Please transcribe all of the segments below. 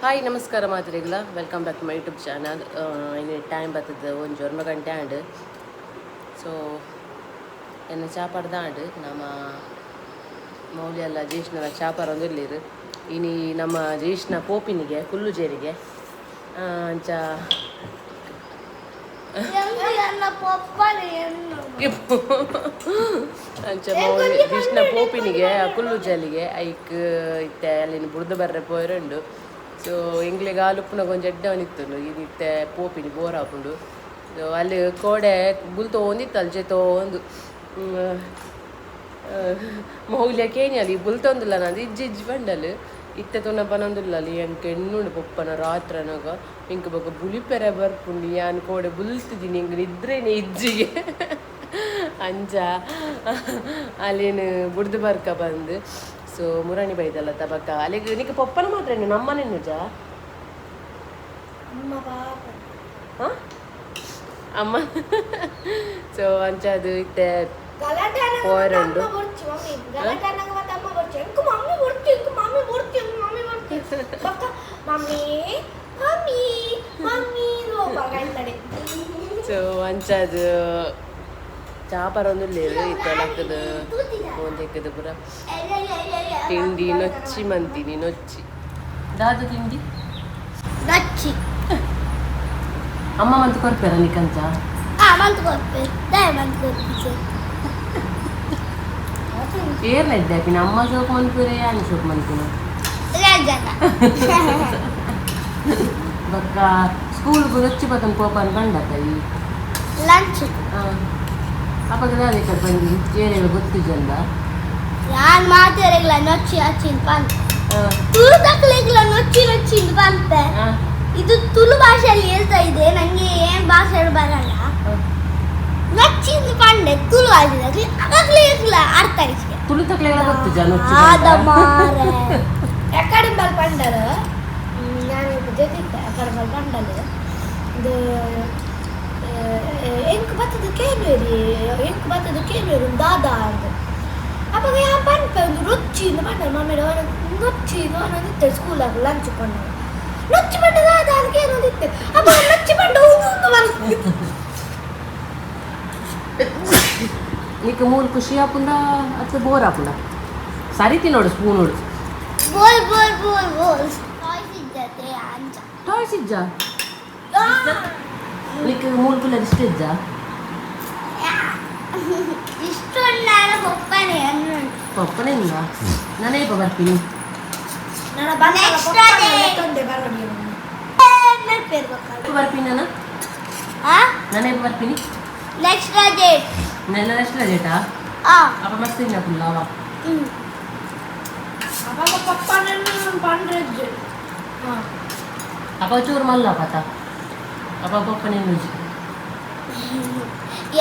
Hi ನಮಸ್ಕಾರ ಮಾತ್ರಿಗಳ welcome back to my YouTube channel. ಈಗ ಟೈಮ್ ಬರ್ತದೆ ಒಂದು 1 ಗಂಟೆ ಆಂಡ್ ಸೊ ಎನ್ನ ಚಾಪಡ್ದ ಆಂಡ್ ನಮ್ಮ ಮೌಲ್ಯ ಎಲ್ಲ ಜೀಷ್ಣನ ಚಾಪರ್ ಒಂದು ಇಲ್ಲಿರು ಇನಿ ನಮ್ಮ ಜೀಷ್ಣ ಪೋಪಿನಿಗೆ ಫುಲ್ಲು ಜೇರಿಗೆ ಅಂಚ ಅಂಚ ಮೌಲ್ಯ ಜೀಷ್ಣ ಪೋಪಿನಿಗೆ ಕುಲ್ಲು ಜಲಿಗೆ ಐಕ್ ಇತ್ತೆ ಅಲ್ಲಿನ ಬುರ್ದ ಬರ್ರೆ ಪೋಯರುಂಡು. ಸೊ ಎಂಗ್ಲಿಗೆ ಆಲುಪ್ಪುನ ಕೊಂಚ ಎಡ್ಡವನಿತ್ತು ಇತ್ತೆ ಪೋಪಿನಿ ಬೋರ್ ಹಾಕೊಂಡು ಸೊ ಅಲ್ಲಿ ಕೋಡೆ ಬುಲ್ತೋ ಒಂದಿತ್ತು ಅಲ್ಲಿ ಜೊತೆ ಒಂದು ಮೌಲ್ಯ ಕೇನಿ ಅಲ್ಲಿ ಬುಲ್ತೊಂದಿಲ್ಲ ನಂದು ಇಜ್ಜಿ ಬಂಡಲು ಇತ್ತೆ ತೊನ್ನ ಪನೊಂದಿಲ್ಲ ಅಲ್ಲಿ ಎಂಕ್ ಎಣ್ಣುಂಡು ಪೊಪ್ಪನ ರಾತ್ರನಾಗ ಇಂಕ ಬೊಕ ಬುಲಿಪೆರೆ ಬರ್ಪುಂಡು ಯಾನ್ ಕೋಡೆ ಬುಲ್ತಿದ್ದೀನಿ ಇಂಕ ನಿದ್ರೇನೆ ಇಜ್ಜಿಗೆ ಅಂಚ ಅಲ್ಲೇನು ಬುಡ್ದು ಬರ್ಕ ಬಂದು ಸೊ ಮುರಾಣಿ ಬೈದಲ್ಲ ತಬಕ್ಕ ಅಲ್ಲಿಗೆ ನಿಕ್ಕೆ ಪಪ್ಪನ ಮಾತ್ರ ನಮ್ಮನೆ ನಿಜ ಅಮ್ಮ ಸೊ ಅಂಚದು ಇತ್ತೆ ಪೋರುಂಡು ಸೊ ಅಂಚದು ಚಾಪರೊಂದು ಲೇರು ಇತ್ತಲಕ್ಕದು ಒಂದೆಕ್ಕದು ಪುರ ತಿಂಡಿ ನೊಚ್ಚಿ ಮಂತೀನಿ ನೊಚ್ಚಿ ದಾದು ತಿಂಡಿ ನಚ್ಚಿ ಅಮ್ಮ ಮಂತ್ ಕೊರ್ಪೇರ ನಿಕಂಚ ಏರ್ಲ ಇದ್ದೆ ಪಿನ ಅಮ್ಮ ಸೋಪ್ ಮನ್ಪುರೆ ಯಾನಿ ಸೋಪ್ ಮನ್ಪುನ ಬಕ್ಕ ಸ್ಕೂಲ್ಗೂ ನೊಚ್ಚಿ ಬತ್ತನ್ ಕೋಪನ್ ಬಂಡತ್ತಾಯಿ ಲಂಚ್ ಅಪ್ಪಗ ನಾನು ಈ ಕಡೆ ಬಂದು ಏನೇನು ಗೊತ್ತು ಜಂದ ನಾನು ಮಾತಾಡಿಲ್ಲ ನೊಚ್ಚಿ ಹಚ್ಚಿನ ಪಂತ ತುಳು ತಕ್ಕಲಿಲ್ಲ ನೊಚ್ಚಿ ನೊಚ್ಚಿನ ಪಂತ ಇದು ತುಳು ಭಾಷೆಯಲ್ಲಿ ಹೇಳ್ತಾ ಇದೆ ನಂಗೆ ಏನ್ ಭಾಷೆ ಬರಲ್ಲ ನೊಚ್ಚಿನ ಪಂಡೆ ತುಳು ಆಗಿದೆ ಅವಾಗಲೇ ಇಲ್ಲ ಅರ್ಥ ಆಗಿದೆ ತುಳು ತಕ್ಕಲಿಲ್ಲ ಗೊತ್ತು ಜನ ಆದ ಮಾರೆ ಎಕಡೆ ಬಲ್ ಪಂಡರ ನಾನು ಜೊತೆ ಎಕಡೆ ಬಲ್ ಪಂಡಲು ಇದು ಎಂಕ್ ಬತ್ತದ ಕೇಳಿ ದಾದಾ ಅಂತ ಅವಾಗ ಯಾ ಪಂಪ ಒಂದು ನೊಚ್ಚಿಂದ ಪಂಡ ಮಮ್ಮಿ ನೊಚ್ಚಿದು ಅನ್ನೋದಿತ್ತೆ ಸ್ಕೂಲಾಗ ಲಂಚ್ ಕೊಂಡ ನೊಚ್ಚಿ ಪಂಡ ದಾದಾ ಅದಕ್ಕೆ ಏನೋದಿತ್ತೆ ಅಪ್ಪ ನೊಚ್ಚಿ ಪಂಡ నీకు మూడు ఖుషి ఆపుందా అట్లా బోర్ ఆపుందా సరి తినోడు స్పూనోడు బోల్ బోల్ బోల్ బోల్ టాయ్స్ ఇజ్జతే అంచ టాయ్స్ ఇజ్జా నీకు మూడు పిల్లలు ఇಷ್ಟ ఇజ్జా ಇಷ್ಟೊಂದು ಪಪ್ಪನೆ ಪಪ್ಪನೇ ಇಲ್ಲ ನಾನೇ ಬರ್ತೀನಿ ನನ್ನ ಬರ್ತೀನಿ ನಾನೇ ಬರ್ತೀನಿ ನೆಕ್ಸ್ಟ್ ಡೇಟ್ ನೆಲ್ಲ ಎಷ್ಟರ ಡೇಟಾ ಅಪ್ಪ ಮಸ್ತಿನ ಫುಲ್ ಅವ ಅಪ್ಪ ಪಪ್ಪ ನನ್ನ ಪಂಡ್ರೆಜ್ ಅಪ್ಪ ಚೂರು ಮಲ್ಲ ಪತ ಅಪ್ಪ ಪಪ್ಪನೇ ನುಜಿ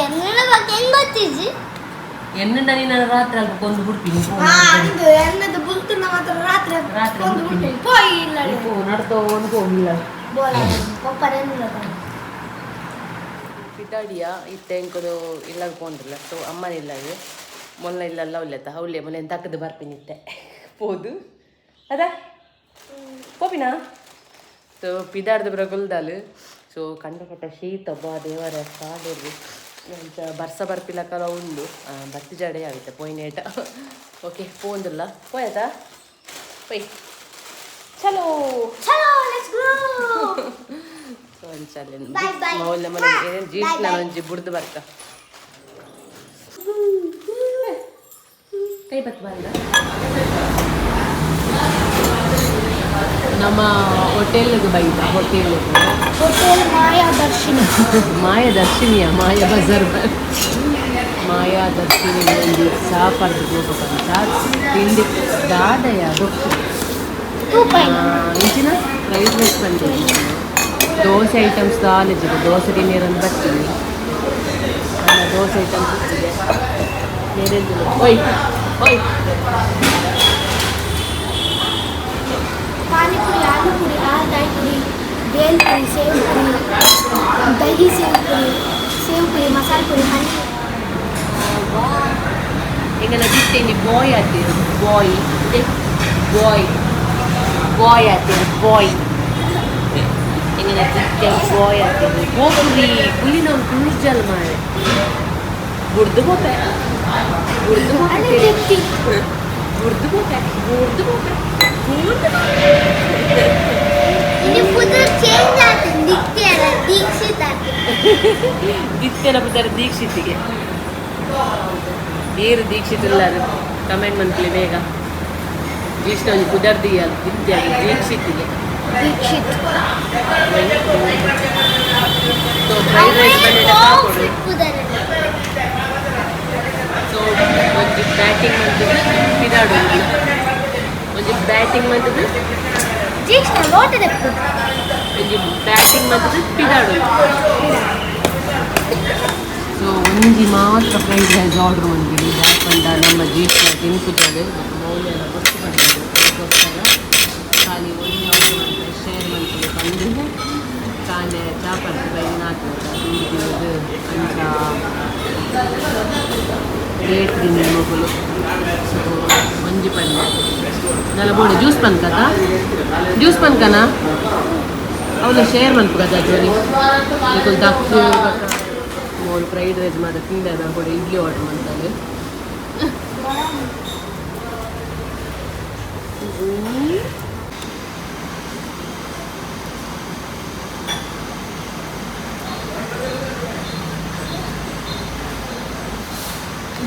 ಎನ್ನ ಬಗ್ಗೆ ಹೆಂಗ್ ಗೊತ್ತಿಜ್ಜಿ ಎನ್ನಂಡ ನೀನು ರಾತ್ರಿ ಅಲ್ಪ ಕೊಂದು ಬಿಡ್ತೀನಿ ಇದು ಎನ್ನದು ಬುಲ್ತುನ ಮಾತ್ರ ರಾತ್ರಿ ರಾತ್ರಿ ಕೊಂದು ಬಿಡ್ತೀನಿ ಪೋಯಿ ಇಲ್ಲ ನಡ್ತೋ ಒಂದು ಹೋಗಿಲ್ಲ ಬೋಲ ಪಪ್ಪನೇ ಇಲ್ಲ ಪಿತಾಡಿಯ ಇತ್ತೆ ಎಂಕದು ಇಲ್ಲಾಗ ಪೋಂಡ್ರಲ್ಲ ಸೊ ಅಮ್ಮನ ಇಲ್ಲಾಗ ಮೊನ್ನ ಇಲ್ಲಲ್ಲ ಒಲ್ಲೆತ್ತ ಅವಳೆ ಮೊನ್ನೆ ತಕ್ಕದು ಬರ್ಪಿನಿತ್ತೆ ಪೋದು ಅದ ಪೋಪಿನ ಸೊ ಪಿದಾಡ್ದು ಬರಗೊಲ್ದಾಲು ಸೊ ಕಂಡಪಟ್ಟ ಶೀತ ಬಾ ದೇವರ ಕಾಡೋದು ಅಂತ ಬರ್ಸ ಬರ್ಪಿಲಕ್ಕಲ್ಲ ಉಂಡು ಬತ್ತಿ ಜಡೆ ಆಗುತ್ತೆ ಪೋಯ್ನೇಟ ಓಕೆ ಪೋಂದಿಲ್ಲ ಪೋಯ್ತಾ ಪೊಯ್ ಚಲೋ ಚಲೋ ಲೆಟ್ಸ್ ಗೋ ಸೊ ಅಂಚಲ್ಲಿ ಮೌಲ್ಯ ಮನೆ ಏನೇನು ಜೀಷ್ಣ ಒಂಜಿ ಬುಡ್ದು ಬರ್ಕ ಕೈ ಬತ್ ಬಂದ ನಮ್ಮ ಹೋಟೆಲ್ಗೆ ಬೈದ ಹೋಟೆಲ್ ಮಾಯಾದರ್ಶಿನಿ ಮಾಯಾದರ್ಶಿನಿಯ ಮಾಯಾ ಬಜಾರ್ ಮಾಯಾದರ್ಶಿನಿ ಒಂದು ಸಾಪಾಡ್ದು ಹೋಗ್ಬೇಕಂತ ತಿಂಡಿ ದಾದಯ ಇಂಚಿನ ಫ್ರೈಡ್ ರೈಸ್ ಬಂದಿದೆ ದೋಸೆ ಐಟಮ್ಸ್ ದಾಲಿದೆ ದೋಸೆ ನೀರನ್ನು ಬರ್ತೀನಿ ದೋಸೆ ಐಟಮ್ಸ್ ಇಟ್ಟಿದೆ ನೀರಿಂದ ಓಯ್ ಓಯ್ ಪಾನಿಪುರಿ ಆಲೂಪುರಿ ಆಲೂಪುರಿ ಬೇಲ್ಪುರಿ ಸೇವ್ಪುರಿ ದಹಿ ಸೇವ್ಪುರಿ ಮಸಾಲೆ ಪುರಿ ಹನಿ ಈಗ ನದಿತ್ತೇನೆ ಬಾಯ್ ಆಗ್ತೀವಿ ಬಾಯ್ ಬಾಯ್ ಬಾಯ್ ಆಗ್ತೀವಿ ಬಾಯ್ Ingene chicken boy atini. Bokuri Pullina un kunjal mare. Burdh bope. Burdh bope. Burdh bope. Burdh bope. ini putar change ಆಗ್ತದೆ ದಿಕ್ಕೆಲ್ಲ ದೀಕ್ಷಿತ ದಿಕ್ಕೆಲ್ಲ ಪುತ್ತರ ದೀಕ್ಷಿತಿಗೆ ನೀರು ದೀಕ್ಷಿತಿಲ್ಲ ಅದು ಕಮೆಂಟ್ ಮಾಡ್ಲಿ ಬೇಗ ಜಿಷ್ಣು ಕುದರ್ದಿಯ ದಿಕ್ಕಿಯಾಗಿ ದೀಕ್ಷಿತಿಗೆ ದೀಕ್ಷಿತ್ ಸೊ ಫ್ರೈಡ್ ರೈಸ್ ಬಂದಿದೆ ಹಾಕೊಡು ಸೊ ಒಂದು ಬ್ಯಾಟಿಂಗ್ ಮಾಡ್ತಿದ್ದು ಪಿದಾಡು ಒಂದು ಬ್ಯಾಟಿಂಗ್ ಮಾಡ್ತಿದ್ದು ಜಿಷ್ಣು ನೋಡಿದೆ ಒಂದು ಬ್ಯಾಟಿಂಗ್ ಮಾಡ್ತಿದ್ದು ಪಿದಾಡು ಸೊ ಒಂಜಿ ಮಾತ್ರ ಫ್ರೈಡ್ ರೈಸ್ ಆರ್ಡರ್ ಮಾಡಿದ್ವಿ ಯಾಕಂದ್ರೆ ನಮ್ಮ ಜಿಷ್ಣ ತಿನ್ಕುತ್ತದೆ ಮೌಲ್ಯನ ಗೊತ್ತು ಬಂದಿದ್ದು ಅದಕ್ಕೋಸ್ಕರ ಖಾಲಿ ಒಂದು ಆರ್ಡರ್ ಮಾಡಿದ್ರೆ ಶೇರ್ ಮಾಡ್ತೀವಿ ಬಂದರೆ ಕಾಂಡೆ ಚಾಪರ್ತಿ ಬೈದಿನ ಹಾಕ್ತಾರೆ ಇದು ಅಂತ ರೇಟ್ ತಿಂಡಿ ಮಗಳು ಸೊ ಮಂಜಿ ಪಲ್ಯ ನೆಲ ಬೋಡಿ ಜ್ಯೂಸ್ ಪನ್ಕತಾ ಜ್ಯೂಸ್ ಪನ್ಕನಾ ಅವನು ಶೇರ್ ಮನ್ಪು ಕದಾ ಜೋಲಿ ಇದು ದಕ್ಕು ಮೋಲ್ ಫ್ರೈಡ್ ರೈಸ್ ಮಾತ್ರ ತಿಂದ ಕೂಡ ಇಡ್ಲಿ ಆರ್ಡರ್ ಮಾಡ್ತಾರೆ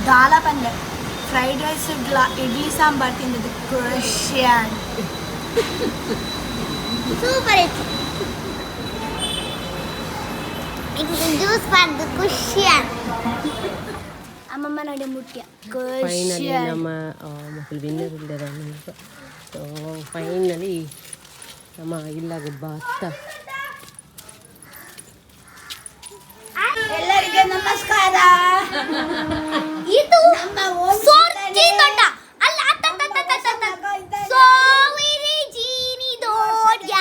ದಾಲ ಪಲ್ಯ ಫ್ರೈಡ್ ರೈಸ್ ಇಡ್ಲಿ ಸಾಂಬಾರ್ ತಿಂದಿದ್ದು ಕ್ರಷಿಯನ್ ಸೂಪರ್ ಇತ್ತು ಇದು ಜ್ಯೂಸ್ ಬಂದು ಕ್ರಷಿಯನ್ ಅಮ್ಮಮ್ಮ ನಡೆ ಮುಟ್ಯ ಫೈನಲಿ ನಮ್ಮ ಮಕ್ಕಳು ವಿನ್ನರ್ ಇಲ್ಲದ ಸೊ ಫೈನಲಿ ನಮ್ಮ ಇಲ್ಲಾಗ ಭತ್ತ ಎಲ್ಲರಿಗೆ ನಮಸ್ಕಾರ ಇದು ಸೋರ್ಜಿ ದೊಡ್ಡ ಅಲ್ಲ ಸೋವಿರಿ ಜೀನಿ ದೊಡ್ಡ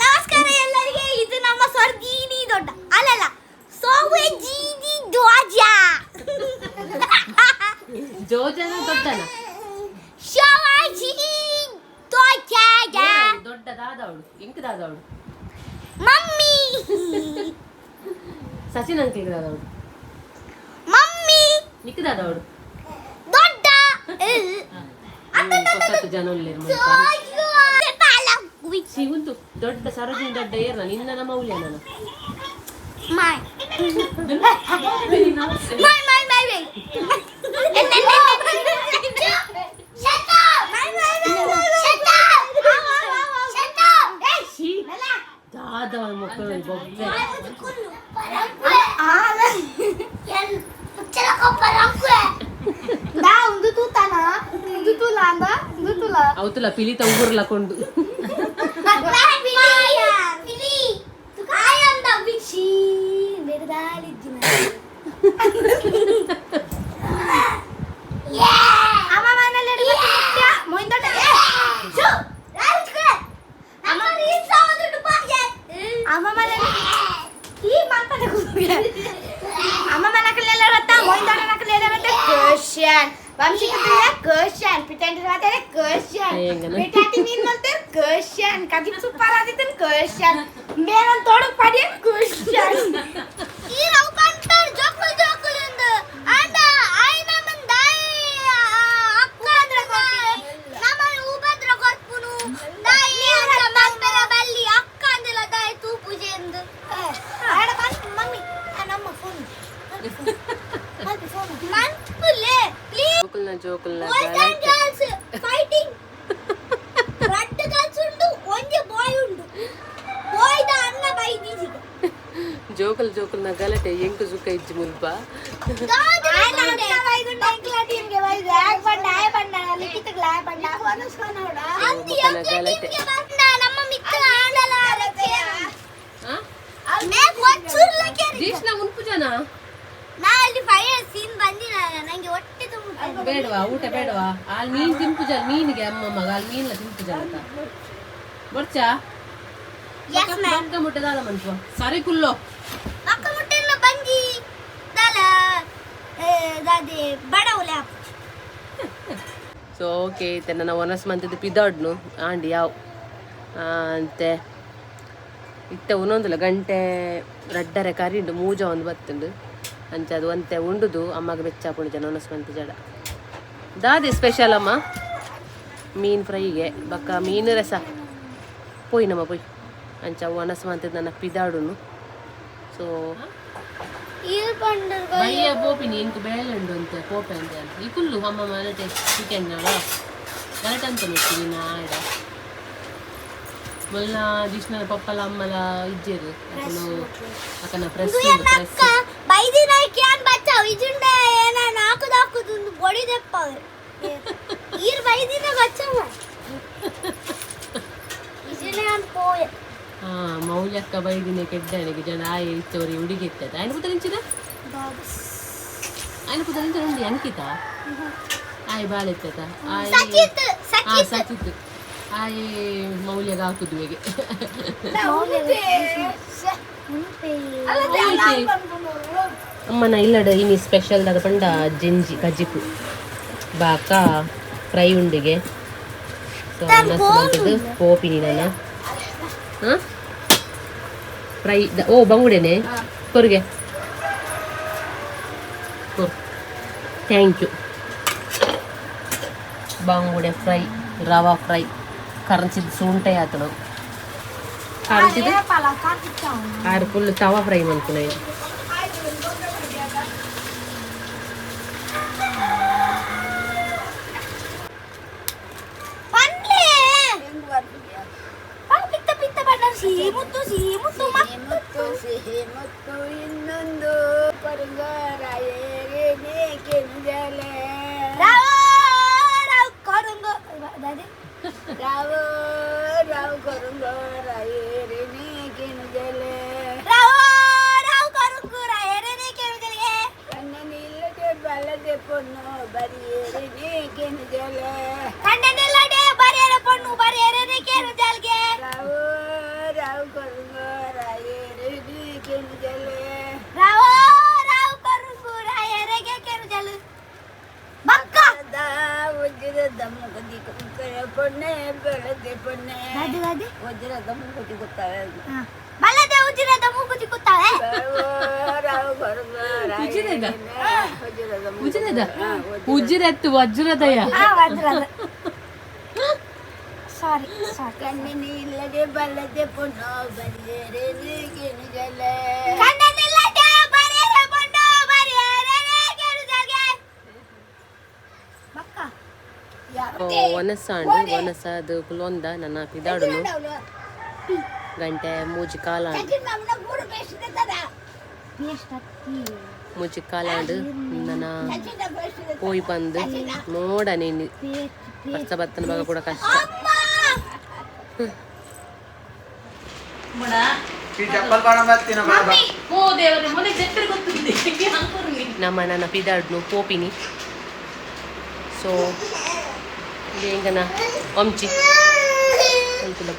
ನಮಸ್ಕಾರ ಎಲ್ಲರಿಗೆ ಇದು ನಮ್ಮ ಸ್ವರ್ಗೀನಿ ದೊಡ್ಡ ಅಲ್ಲಲ್ಲ ಸೋವೆ ಜೀನಿ ದೊಡ್ಡ ಜೋಜನ ದೊಡ್ಡನ ಶವಾಜಿ ದೊಡ್ಡ ದೊಡ್ಡದಾದವಳು ಎಂಕದಾದವಳು ಮಮ್ಮಿ ಸಚಿನ್ ಅಂಕಲ್ ದಾದವಳು ಮಮ್ಮಿ ನಿಕ್ಕದಾದವಳು ದೊಡ್ಡ ಹೊಸತ್ತು ಜನ ಸಿಗುಂತು ದೊಡ್ಡ ಸರೋಜಿನಿ ದೊಡ್ಡ ಏರ್ನ ನಿನ್ನ ನಮ್ಮ ಮೌಲ್ಯ ನಾನು ಮೈ ದಾದವಳ ಮಕ್ಕಳು ಬೊಬ್ಬೆ ಅವತುಲ ಪಿಲಿತ ಉಗುರ್ಲಕೊಂಡು ಜೋಕುಲ್ನ ಜೋಕುಲ್ನ ಗಲಾಟೆ ಎಂಕು ಸುಖ ಇಜ್ಜಿ ಮುಲ್ಪ ಜಿಷ್ಣ ಮುನ್ಪು ಜನ ಬೇಡವಾ ಊಟ ಬೇಡವಾ ಅಲ್ಲಿ ಮೀನ್ ತಿನ್ಪು ಜನ ಮೀನಿಗೆ ಅಮ್ಮ ಮಗ ಅಲ್ಲಿ ಮೀನ್ಲ ತಿನ್ಪು ಜನ ಅಂತ ಬರ್ಚಾ ಪಕ್ಕ ಮುಟ್ಟದಾದ ಮನ್ಪು ಸರಿ ಕುಲ್ಲೋ ಪಕ್ಕ ಮುಟ್ಟೆಲ್ಲ ಬಂಜಿ ದಾಲ ದಾದೆ ಬಡವಲೆ ಸೊ ಓಕೆ ಇತ್ತೆ ನನ್ನ ಒನಸ್ ಮಂತದ್ದು ಪಿದಾಡ್ನು ಆಂಡಿ ಯಾವ ಅಂತೆ ಇತ್ತೆ ಒಂದೊಂದಿಲ್ಲ ಗಂಟೆ ರಡ್ಡರೆ ಕರಿಂಡು ಮೂಜ ಒಂದು ಬತ್ತುಂಡು ಅಂಚ ಅದು ಒಂತೆ ಉಂಡುದು ಅಮ್ಮಗೆ ಬೆಚ್ಚಾಪುಂಡು ಜನ ಒನಸ್ ಮಂತ್ ಜಡ ದಾದಿ ಸ್ಪೆಷಲ್ ಅಮ್ಮ ಮೀನು ಫ್ರೈಗೆ ಬಕ್ಕ ಮೀನು ರಸ ಪೋಯ್ ನಮ್ಮ ಪೋಯ್ ಅಂಚ ಒನಸ್ ಮಂತದ್ದು ನನ್ನ ಪಿದಾಡುನು ಸೊ ಬಯ್ಯ ಪೋಪಿನಿ ಇಂಕು ಬೇಳೆ ಉಂಡು ಅಂತೆ ಪೋಪೆ ಅಂತೆ ಅಂತ ಈ ಕುಲ್ಲು ಅಮ್ಮ ಮರಟೆ ಚಿಕನ್ ನಾಳ ಮರಟ ಅಂತ ನೋಡ್ತೀನಿ ನಾಡ ಮೊಲ್ಲ ಜಿಷ್ಣ ಪಪ್ಪಲ ಅಮ್ಮಲ ಇಜ್ಜೇರು ಅಕ್ಕನ ಪ್ರೆಸ್ ಪ್ರೆಸ್ ಬೈದಿನ ಕ್ಯಾನ್ ಬಚ್ಚಾವ್ ಇಜುಂಡೆ ಏನ ನಾಕುದ ಹಾಕುದು ಬೊಡಿ ದೆಪ್ಪವೆ ಈರ್ ಬೈದಿನ ಬಚ್ಚಾವ ಇಜುಂಡೆ ಅನ್ ಪೋಯೆ ಮೌಲ್ಯಕ್ಕ ಬೈದಿನ ಕೆಡ್ಡನಿಗೆ ಜನ ಆಯ ಇತ್ತವ್ರಿ ಹುಡುಗಿ ಇರ್ತದೆ ಆಯ್ನ ಪುತ್ರ ನಿಂಚಿದ ಆಯ್ನ ಪುತ್ರ ನಿಂತ ಉಂಡಿ ಅಂಕಿತ ಆಯ್ ಬಾಳ ಇರ್ತದ ಸಚಿತ್ ಆಯ್ ಮೌಲ್ಯಗ ಹಾಕುದು ಹೇಗೆ ಅಮ್ಮನ ಇಲ್ಲಡ ಇನಿ ಸ್ಪೆಷಲ್ ದಾಗ ಪಂಡ ಜಂಜಿ ಕಜ್ಜಿಪು ಬಾಕ ಫ್ರೈ ಉಂಡಿಗೆ ಸೊ ಅನ್ನದ್ದು ಪೋಪಿನಿ ನನ್ನ ಫ್ರೈ ಓ ಬಂಗುಡೆನೆ ಕೊರ್ಗೆ ಥ್ಯಾಂಕ್ ಯು ಬಂಗುಡೆ ಫ್ರೈ ರವಾ ಫ್ರೈ ಕರಂಚಿದ ಸುಂಟೆ ಆತ ನಾವು ಕರಂಚಿದ ಆರು ಫುಲ್ ತವಾ ಫ್ರೈ ಮಾಡ್ತೀನಿ ಮುತ್ತು ಇನ್ನೊಂದು ಬಲ್ಲದೆ ಪೊಣ್ಣು ಬರಿಯೇರಿ ಕೇನು ಜಲ ಕಣ್ಣನಿಲ್ಲಡೆ ಬರಿಯರ ಪೊಣ್ಣು ಬರಿಯರೆ ಕೇನು ಜಲ್ಗೆ ರಾವು ರಾವು ಕರುಂಗೋ ರಾಯೇರಿ ಕೇನು ಜಲ ರಾವು ರಾವು ಕರುಂಗೋ ರಾಯೇರಿ ಕೇನು ಜಲ ಬಕ್ಕ ವಜ್ರ ದಮ್ಮು ಗದಿ ಕುಕ್ಕರ ಪೊಣ್ಣೆ ಬೆಳದೆ ಪೊಣ್ಣೆ ಅದು ವಜ್ರ ದಮ್ಮು ಗದಿ ಗೊತ್ತಾವೆ ಬಲ್ಲದೆ ಉಜ್ರದ ಮೂಗುತಿ ಕೂತಾಳೆ ಉಜ್ರತ್ತು ವಜ್ರದಯ ಸಾರಿ ಕಣ್ಣಿನಿಲ್ಲದೆ ಬಲ್ಲದೆ ಪುಣ್ಣು ಬರಿಯರೆ ನೀಗೇನು ಜಲ ಕಣ್ಣಿನಿಲ್ಲದೆ ಬರಿಯರೆ ಪುಣ್ಣು ಬರಿಯರೆ ನೀಗೇನು ಜಲ ಮಕ್ಕ ಒನಸಾಂಡು ಒನಸದು ಕುಲೊಂದ ನನ್ನ ಪಿದಾಡುನು ಗಂಟೆ ಮೂಜಿ ಕಾಲಾಂಡು ಮೂಜಿ ಕಾಲಾಂಡು ನನ್ನ ಹೋಯ್ ಬಂದು ನೋಡ ನೀನು ವರ್ಷ ಬತ್ತನ ಬಾಗ ಕೂಡ ಕಷ್ಟ ನಮ್ಮ ನನ್ನ ಪಿದಾಡ್ನು ಪೋಪಿನಿ ಸೊ ಹೆಂಗನ ವಂಚಿ ಅಂತಲ್ಲ